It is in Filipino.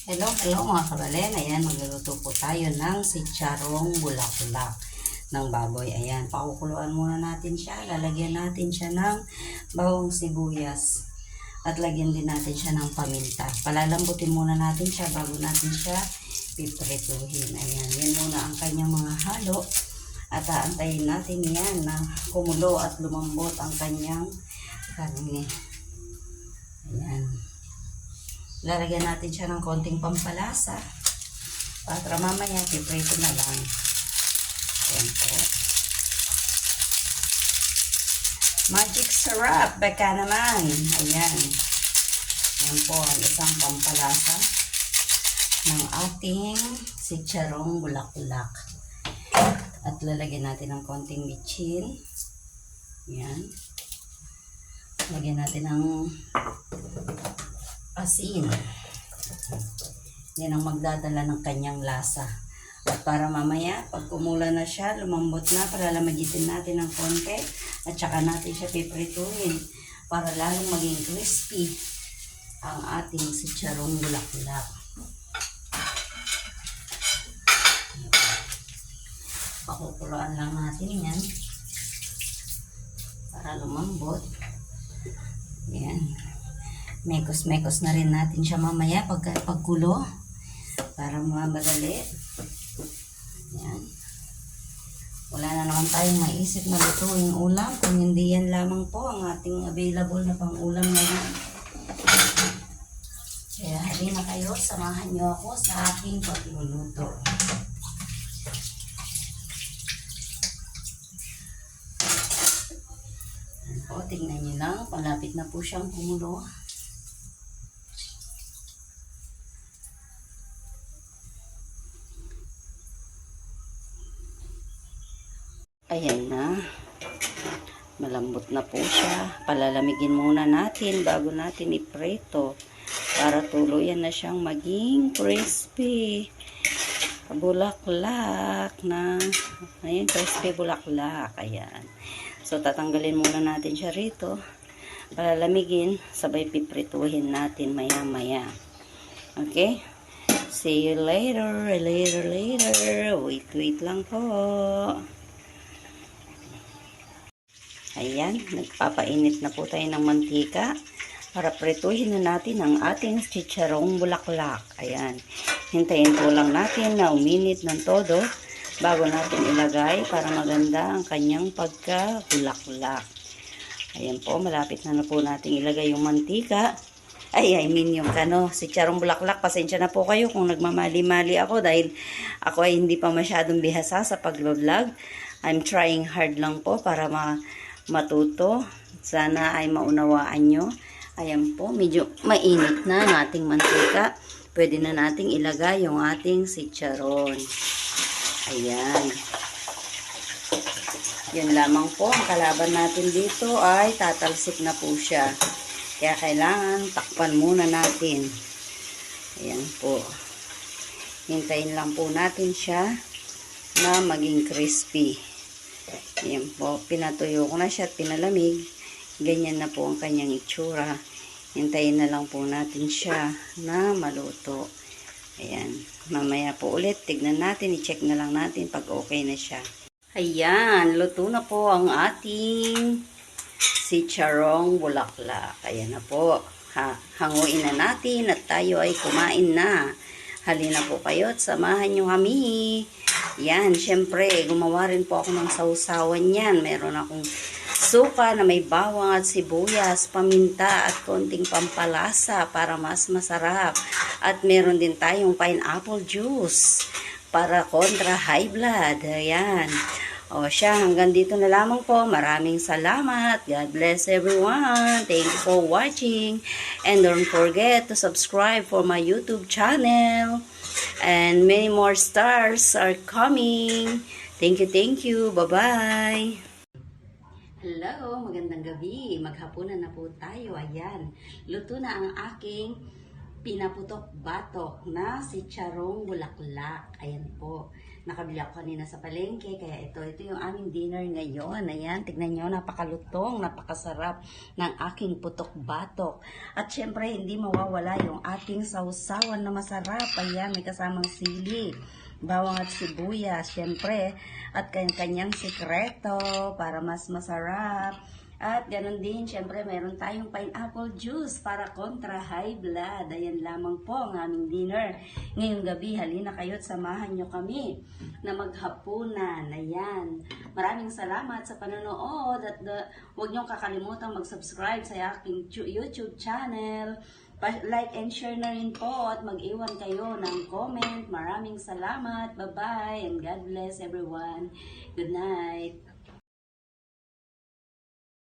Hello mga kabalen. Ayan, magluluto po tayo ng sitsarong bulaklak ng baboy. Ayan, pakukuluan muna natin siya. Lalagyan natin siya ng bawang sibuyas. At lagyan din natin siya ng paminta. Palalambutin muna natin siya bago natin siya piprituhin. Ayan, yan muna ang kanyang mga halo. At aantayin natin yan na kumulo at lumambot ang kanyang karne. Ayan. Lalagyan natin siya ng konting pampalasa para mamaya piprito na lang. Ayan po. Magic syrup, baka naman. Ayan. Ayan po ang isang pampalasa ng ating sitsarong bulaklak. At lalagyan natin ng konting michin. Ayan. Lagyan natin ng asin. Yan ang magdadala ng kanyang lasa. At para mamaya, pag kumula na siya, lumambot na, palalamagitin natin ng konti at saka natin siya piprituhin para lalong maging crispy ang ating sitsarong bulaklak. Pakukuluan lang natin yan para lumambot. Yan. Mekos-mekos na rin natin siya mamaya pagkulo para mamadali. Yan. Wala na naman tayong maisip na lutuing ulam kung hindi yan lamang po ang ating available na pang-ulam ngayon. Kaya halina kayo, samahan nyo ako sa aking pagluluto. Yan po, tingnan nyo lang, palapit na po siyang kumulo. Ayan na. Malambot na po siya. Palalamigin muna natin bago natin iprito para tuluyan na siyang maging crispy. Bulaklak na. Ayan, crispy bulaklak. Ayan. So, tatanggalin muna natin siya rito. Palalamigin, sabay piprituhin natin maya-maya. Okay? See you later. Wait lang po. Ayan, nagpapainit na po tayo ng mantika para prituhin na natin ang ating chicharong bulaklak. Ayan, hintayin po lang natin na uminit ng todo bago natin ilagay para maganda ang kanyang pagka-bulaklak. Ayan po, malapit na po natin ilagay yung mantika. I mean yung chicharong bulaklak. Pasensya na po kayo kung nagmamali-mali ako dahil ako ay hindi pa masyadong bihasa sa pag-vlog. I'm trying hard lang po para matuto. Sana ay maunawaan nyo. Ayan po, medyo mainit na ang ating mantika. Pwede na nating ilagay yung ating chicharon. Ayan. Yan lamang po. Ang kalaban natin dito ay tatalsik na po siya. Kaya kailangan takpan muna natin. Ayan po. Hintayin lang po natin siya na maging crispy. Ayan po, pinatuyo ko na siya at pinalamig. Ganyan na po ang kanyang itsura. Hintayin na lang po natin siya na maluto. Ayan, mamaya po ulit, tignan natin, i-check na lang natin pag okay na siya. Ayan, luto na po ang ating sitsarong bulaklak. Ayan na po, hanguin na natin at tayo ay kumain na. Halina po kayo at samahan nyo kami. Yan, syempre, gumawa rin po ako ng sausawan yan. Meron akong suka na may bawang at sibuyas, paminta at konting pampalasa para mas masarap. At meron din tayong pineapple juice para kontra high blood. Ayan. O siya, hanggang dito na lamang po. Maraming salamat. God bless everyone. Thank you for watching. And don't forget to subscribe for my YouTube channel. And many more stars are coming. Thank you. Bye-bye. Hello, magandang gabi. Maghapunan na po tayo. Ayan. Luto na ang aking pinaputok batok na si Charong Bulaklak. Ayan po. Nakabili ako kanina sa palengke. Kaya ito yung aming dinner ngayon. Ayan, tignan nyo, napakalutong, napakasarap ng aking putok batok. At syempre, hindi mawawala yung ating sausawan na masarap. Ayan, may kasamang sili, bawang at sibuyas, syempre. At kanyang sikreto para mas masarap. At ganun din, syempre, meron tayong pineapple juice para kontra high blood. Ayan lamang po ang aming dinner. Ngayong gabi, halina kayo at samahan nyo kami na maghapunan. Ayan. Maraming salamat sa panonood at huwag nyong kakalimutan mag-subscribe sa aking YouTube channel. Like and share na rin po at mag-iwan kayo ng comment. Maraming salamat. Bye-bye and God bless everyone. Good night.